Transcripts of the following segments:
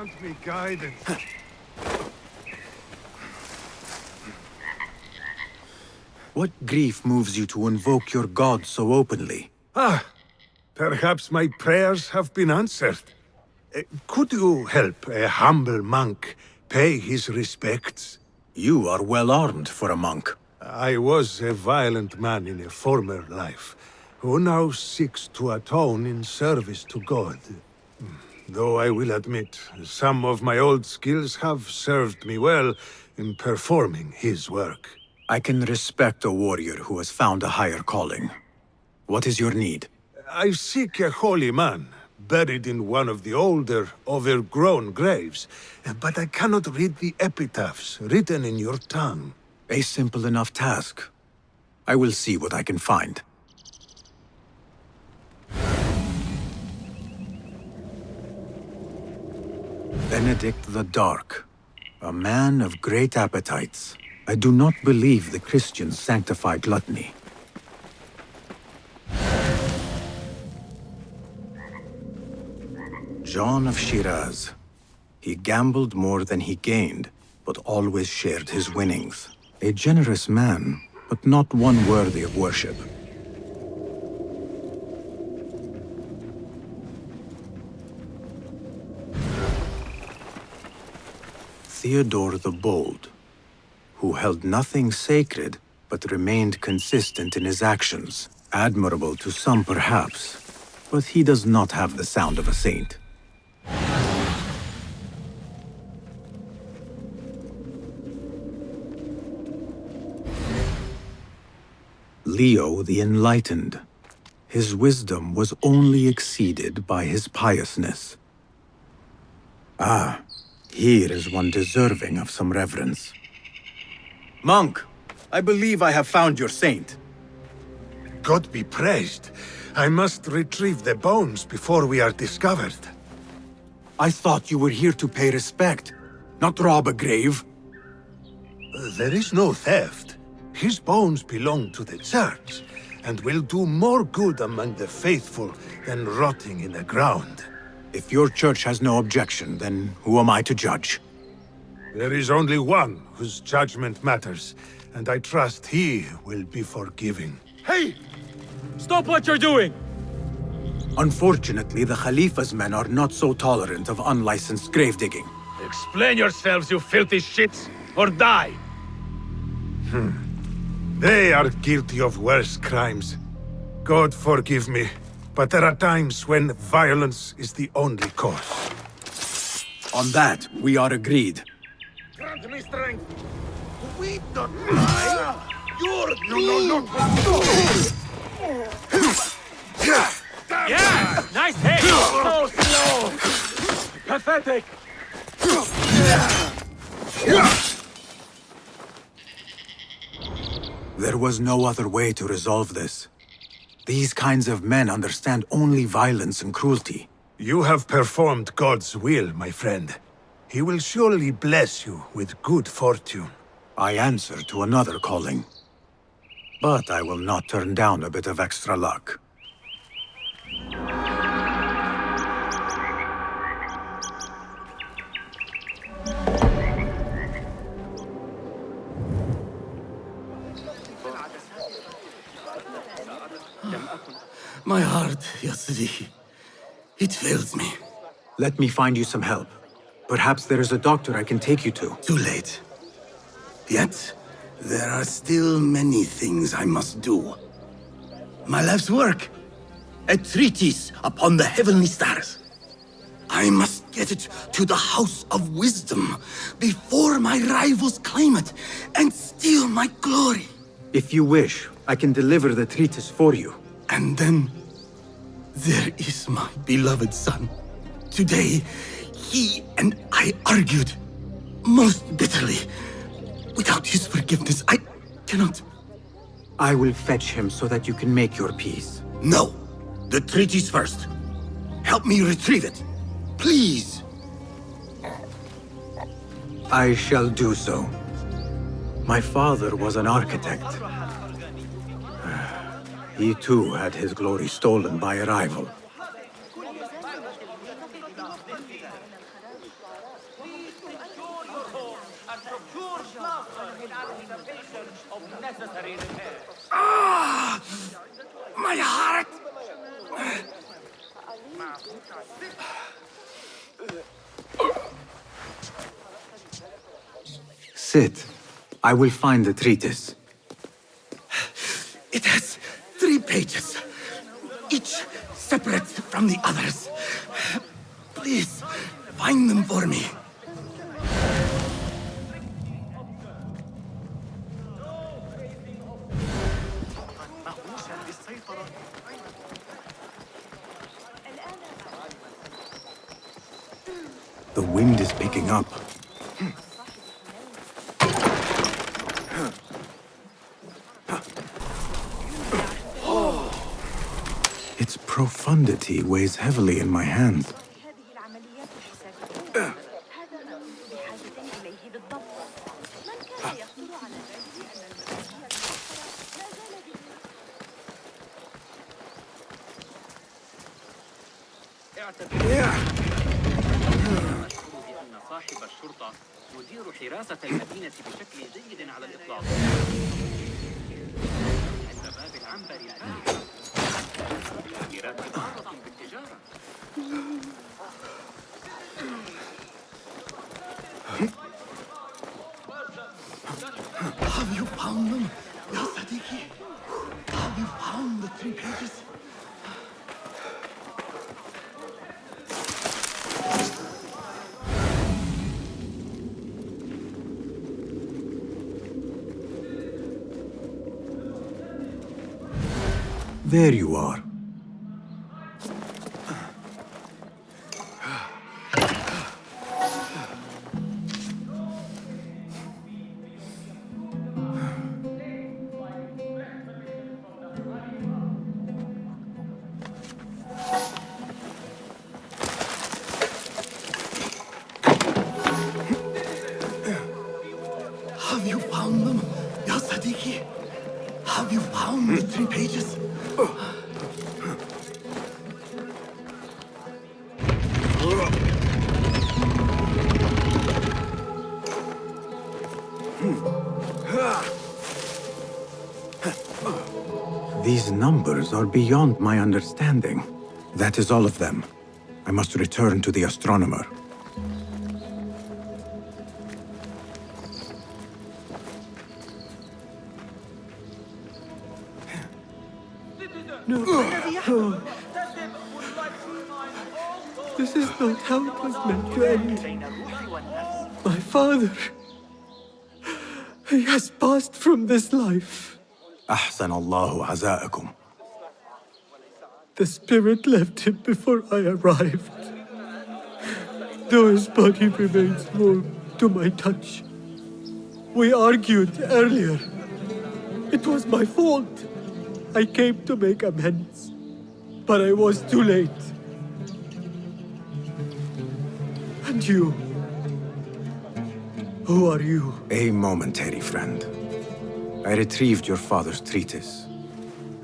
Grant me guidance. What grief moves you to invoke your god so openly? Perhaps my prayers have been answered. Could you help a humble monk pay his respects? You are well armed for a monk. I was a violent man in a former life, who now seeks to atone in service to God. Though I will admit, some of my old skills have served me well in performing his work. I can respect a warrior who has found a higher calling. What is your need? I seek a holy man, buried in one of the older, overgrown graves, but I cannot read the epitaphs written in your tongue. A simple enough task. I will see what I can find. Benedict the Dark. A man of great appetites. I do not believe the Christians sanctify gluttony. John of Shiraz. He gambled more than he gained, but always shared his winnings. A generous man, but not one worthy of worship. Theodore the Bold, who held nothing sacred, but remained consistent in his actions. Admirable to some, perhaps, but he does not have the sound of a saint. Leo the Enlightened. His wisdom was only exceeded by his piousness. Here is one deserving of some reverence. Monk, I believe I have found your saint. God be praised. I must retrieve the bones before we are discovered. I thought you were here to pay respect, not rob a grave. There is no theft. His bones belong to the church, and will do more good among the faithful than rotting in the ground. If your church has no objection, then who am I to judge? There is only one whose judgment matters, and I trust he will be forgiving. Hey! Stop what you're doing! Unfortunately, the Khalifa's men are not so tolerant of unlicensed grave digging. Explain yourselves, you filthy shits, or die! They are guilty of worse crimes. God forgive me, but there are times when violence is the only course. On that, we are agreed. Grant me strength! We don't die! You're Yeah! Nice hit! So slow! Pathetic! There was no other way to resolve this. These kinds of men understand only violence and cruelty. You have performed God's will, my friend. He will surely bless you with good fortune. I answer to another calling. But I will not turn down a bit of extra luck. My heart, Yasri. It fails me. Let me find you some help. Perhaps there is a doctor I can take you to. Too late. Yet, there are still many things I must do. My life's work. A treatise upon the heavenly stars. I must get it to the House of Wisdom before my rivals claim it and steal my glory. If you wish, I can deliver the treatise for you. And then, there is my beloved son. Today, he and I argued, most bitterly. Without his forgiveness, I cannot. I will fetch him so that you can make your peace. No, the treatise first. Help me retrieve it, please. I shall do so. My father was an architect. He too had his glory stolen by a rival. procure slaughter in anticipation of necessary repairs. Ah! My heart! Sit. I will find the treatise. It has 3 pages, each separate from the others. Please, find them for me. The wind is picking up. Its profundity weighs heavily in my hand. أن صاحب الشرطة يدير حراسة المدينة بشكل جيد على الإطلاق. عند باب العنبر الفارغ. تأميرات إدارة بالتجارة. Have you found them, Ya Sadiki? Have you found the 3 pages? There you are. Have you found them, Ya Sadiki? Have you found the 3 pages? These numbers are beyond my understanding. That is all of them. I must return to the astronomer. This is not how it was meant to end. My father... he has passed from this life. أحسن الله عزاءكم. The spirit left him before I arrived. Though his body remains warm to my touch. We argued earlier. It was my fault. I came to make amends, but I was too late. And you? Who are you? A momentary friend. I retrieved your father's treatise,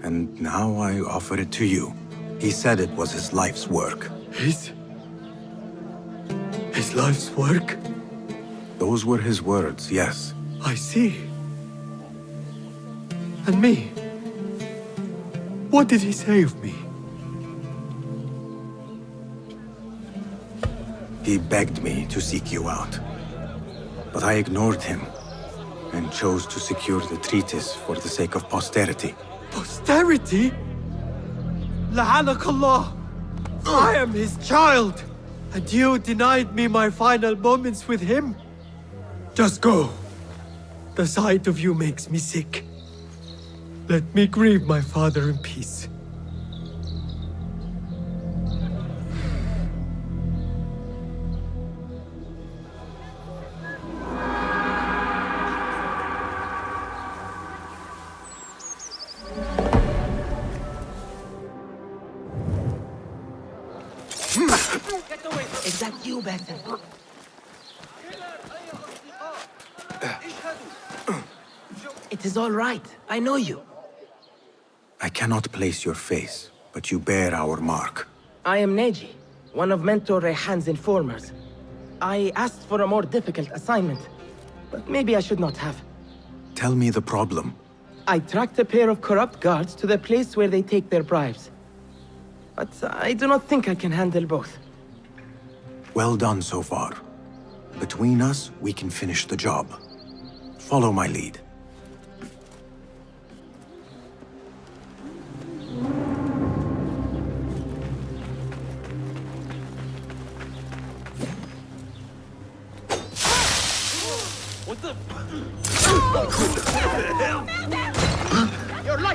and now I offer it to you. He said it was his life's work. His life's work? Those were his words, yes. I see. And me? What did he say of me? He begged me to seek you out. But I ignored him and chose to secure the treatise for the sake of posterity. Posterity? La'anak Allah! I am his child! And you denied me my final moments with him? Just go. The sight of you makes me sick. Let me grieve my father in peace. Is that you, Basim? It is all right. I know you. I cannot place your face, but you bear our mark. I am Neji, one of Mentor Rayhan's informers. I asked for a more difficult assignment. but maybe I should not have. Tell me the problem. I tracked a pair of corrupt guards to the place where they take their bribes. But I do not think I can handle both. Well done so far. Between us, we can finish the job. Follow my lead. What the?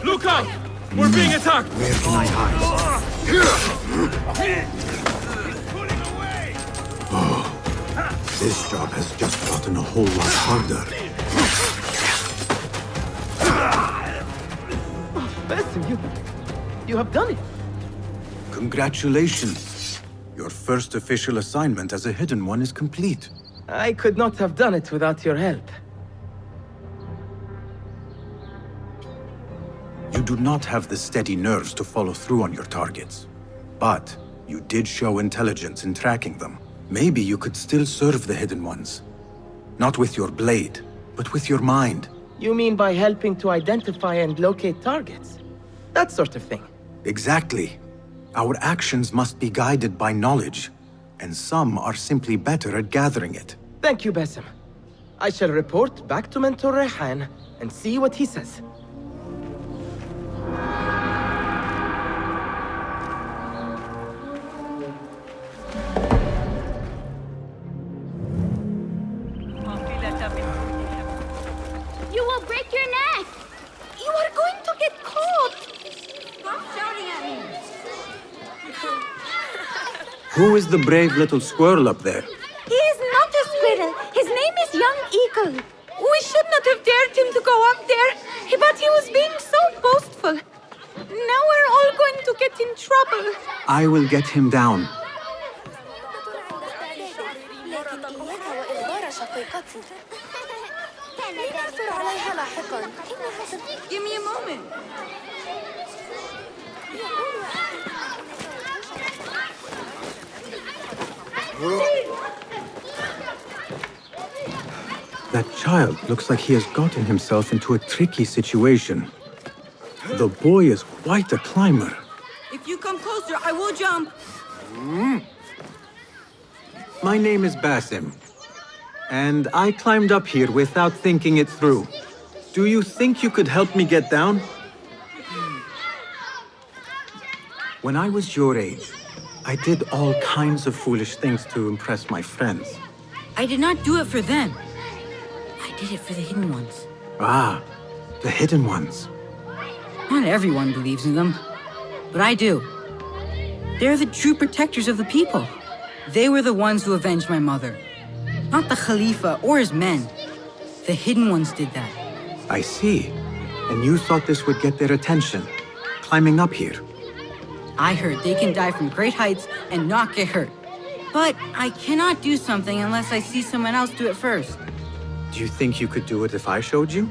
Look out! We're being attacked! Where can I hide? This job has just gotten a whole lot harder. Basim, you have done it! Congratulations. Your first official assignment as a Hidden One is complete. I could not have done it without your help. You do not have the steady nerves to follow through on your targets. But you did show intelligence in tracking them. Maybe you could still serve the Hidden Ones. Not with your blade, but with your mind. You mean by helping to identify and locate targets? That sort of thing. Exactly. Our actions must be guided by knowledge, and some are simply better at gathering it. Thank you, Basim. I shall report back to Mentor Rehan and see what he says. You will break your neck! You are going to get caught! Stop shouting at me! Who is the brave little squirrel up there? He is not a squirrel. His name is Young Eagle. We should not have dared him to go up there, but he was being so boastful. Now we're all going to get in trouble. I will get him down. Give me a moment. That child looks like he has gotten himself into a tricky situation. The boy is quite a climber. If you come closer, I will jump. My name is Basim, and I climbed up here without thinking it through. Do you think you could help me get down? When I was your age, I did all kinds of foolish things to impress my friends. I did not do it for them. I did it for the Hidden Ones. Ah, the Hidden Ones. Not everyone believes in them, but I do. They're the true protectors of the people. They were the ones who avenged my mother. Not the Khalifa or his men. The Hidden Ones did that. I see. And you thought this would get their attention, climbing up here. I heard they can die from great heights and not get hurt. But I cannot do something unless I see someone else do it first. Do you think you could do it if I showed you?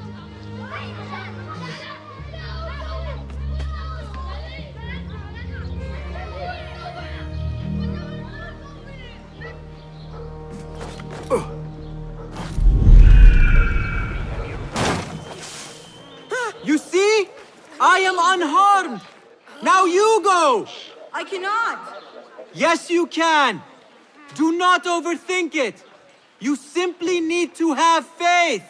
You see? I am unharmed! Now you go! I cannot! Yes, you can! Do not overthink it! You simply need to have faith!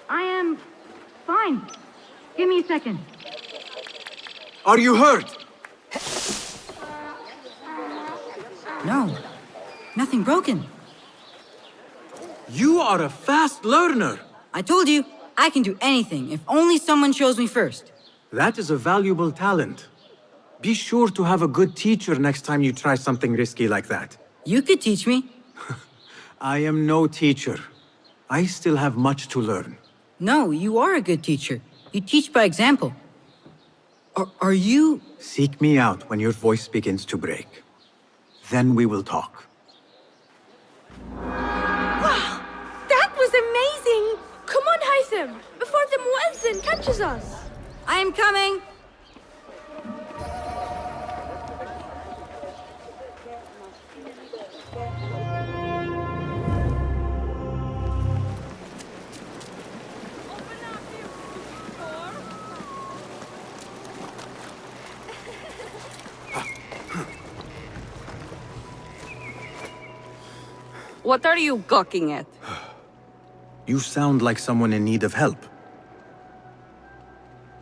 I am fine. Give me a second. Are you hurt? No, nothing broken. You are a fast learner! I told you, I can do anything if only someone shows me first. That is a valuable talent. Be sure to have a good teacher next time you try something risky like that. You could teach me. I am no teacher. I still have much to learn. No, you are a good teacher. You teach by example. Are you... Seek me out when your voice begins to break. Then we will talk. Wow! That was amazing! Come on, Hytham, before the Muezzin catches us. I am coming! What are you gawking at? You sound like someone in need of help.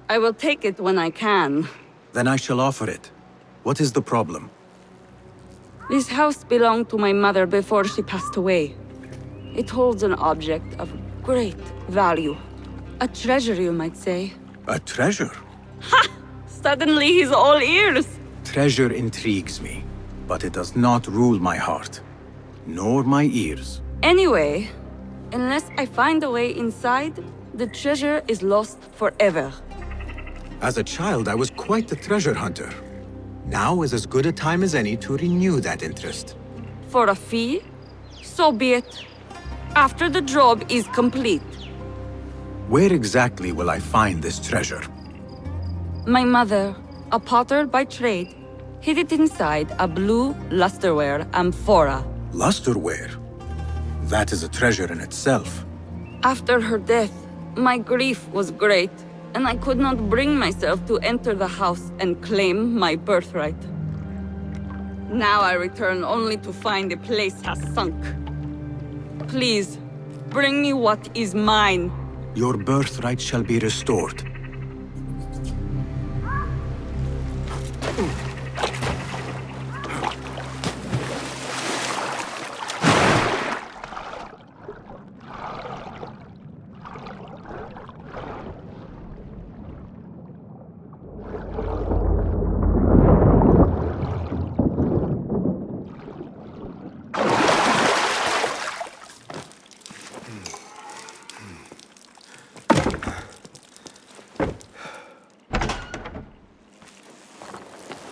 I will take it when I can. Then I shall offer it. What is the problem? This house belonged to my mother before she passed away. It holds an object of great value. A treasure, you might say. A treasure? Suddenly he's all ears. Treasure intrigues me, but it does not rule my heart, nor my ears. Anyway, unless I find a way inside, the treasure is lost forever. As a child, I was quite the treasure hunter. Now is as good a time as any to renew that interest. For a fee? So be it. After the job is complete. Where exactly will I find this treasure? My mother, a potter by trade, hid it inside a blue lusterware amphora. Lusterware? That is a treasure in itself. After her death, my grief was great, and I could not bring myself to enter the house and claim my birthright. Now I return only to find the place has sunk. Please, bring me what is mine. Your birthright shall be restored.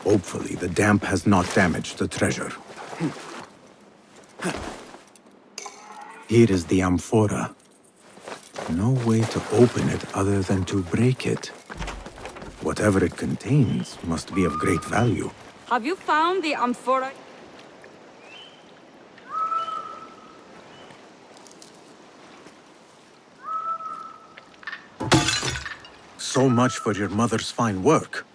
Hopefully, the damp has not damaged the treasure. Here is the amphora. No way to open it other than to break it. Whatever it contains must be of great value. Have you found the amphora? So much for your mother's fine work.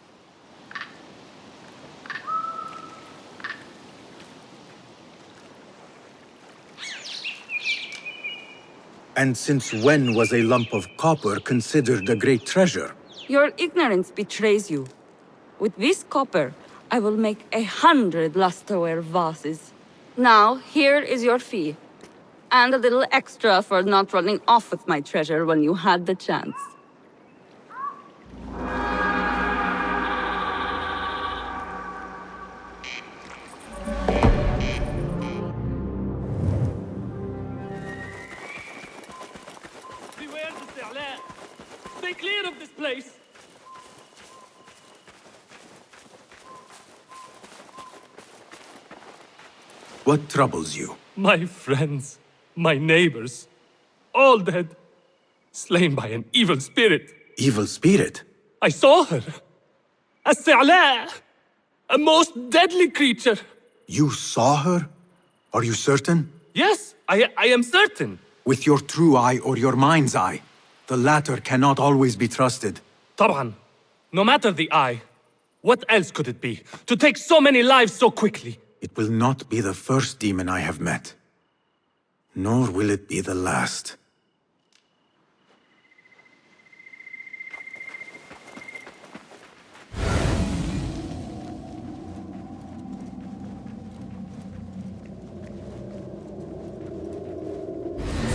And since when was a lump of copper considered a great treasure? Your ignorance betrays you. With this copper, I will make 100 lusterware vases. Now, here is your fee. And a little extra for not running off with my treasure when you had the chance. Beware the Sta'la! Stay clear of this place! What troubles you? My friends, my neighbors, all dead. Slain by an evil spirit. Evil spirit? I saw her. A Sta'la! A most deadly creature. You saw her? Are you certain? Yes, I am certain. With your true eye or your mind's eye. The latter cannot always be trusted. طبعا. No matter the eye. What else could it be? To take so many lives so quickly? It will not be the first demon I have met. Nor will it be the last.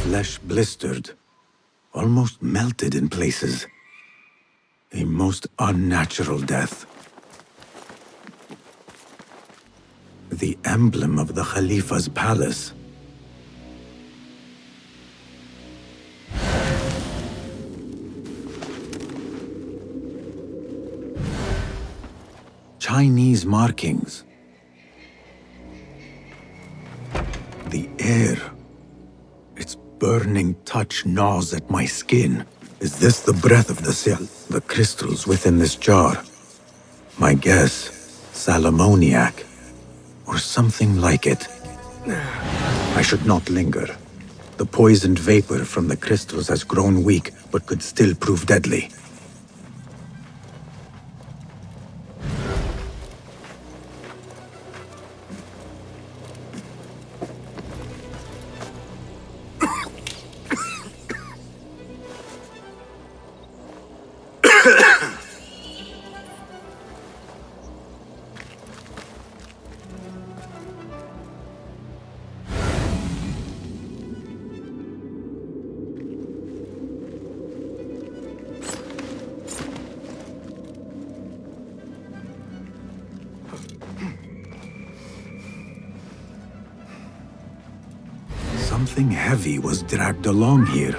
Flesh blistered, almost melted in places. A most unnatural death. The emblem of the Khalifa's palace. Chinese markings. The air. Its burning touch gnaws at my skin. Is this the breath of the Sil? The crystals within this jar? My guess, Salamoniac. Or something like it. I should not linger. The poisoned vapor from the crystals has grown weak, but could still prove deadly. Something heavy was dragged along here.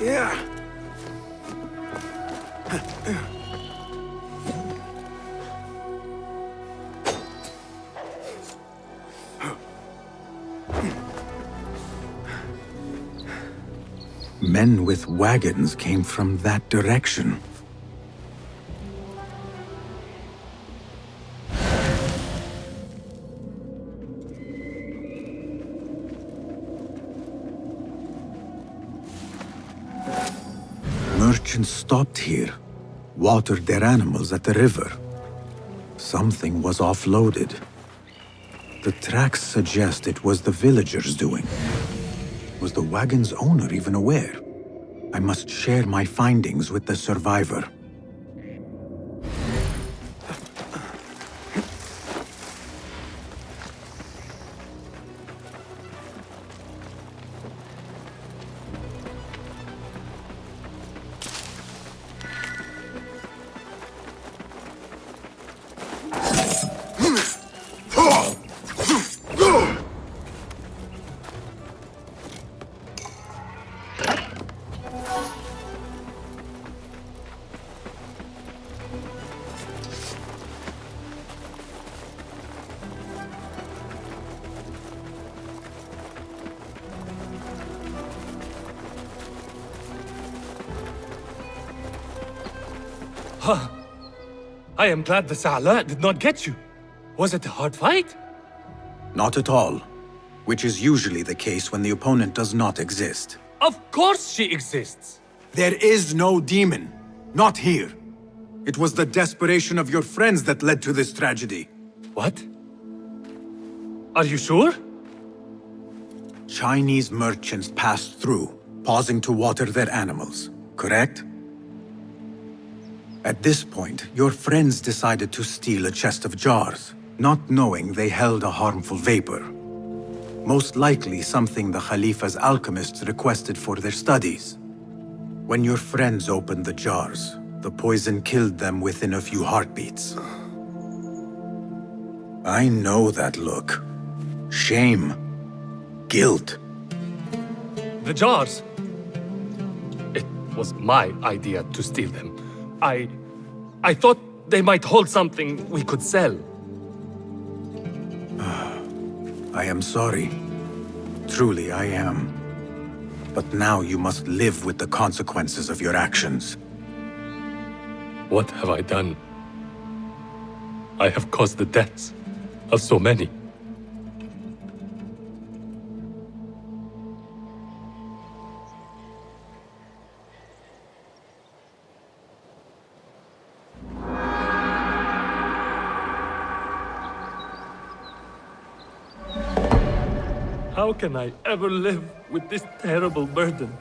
Yeah. Men with wagons came from that direction. Merchants stopped here, watered their animals at the river. Something was offloaded. The tracks suggest it was the villagers' doing. Was the wagon's owner even aware? I must share my findings with the survivor. I am glad the Sa'ala did not get you. Was it a hard fight? Not at all. Which is usually the case when the opponent does not exist. Of course she exists! There is no demon. Not here. It was the desperation of your friends that led to this tragedy. What? Are you sure? Chinese merchants passed through, pausing to water their animals, correct? At this point, your friends decided to steal a chest of jars, not knowing they held a harmful vapor. Most likely something the Khalifa's alchemists requested for their studies. When your friends opened the jars, the poison killed them within a few heartbeats. I know that look. Shame. Guilt. The jars. It was my idea to steal them. I thought they might hold something we could sell. I am sorry. Truly, I am. But now you must live with the consequences of your actions. What have I done? I have caused the deaths of so many. How can I ever live with this terrible burden?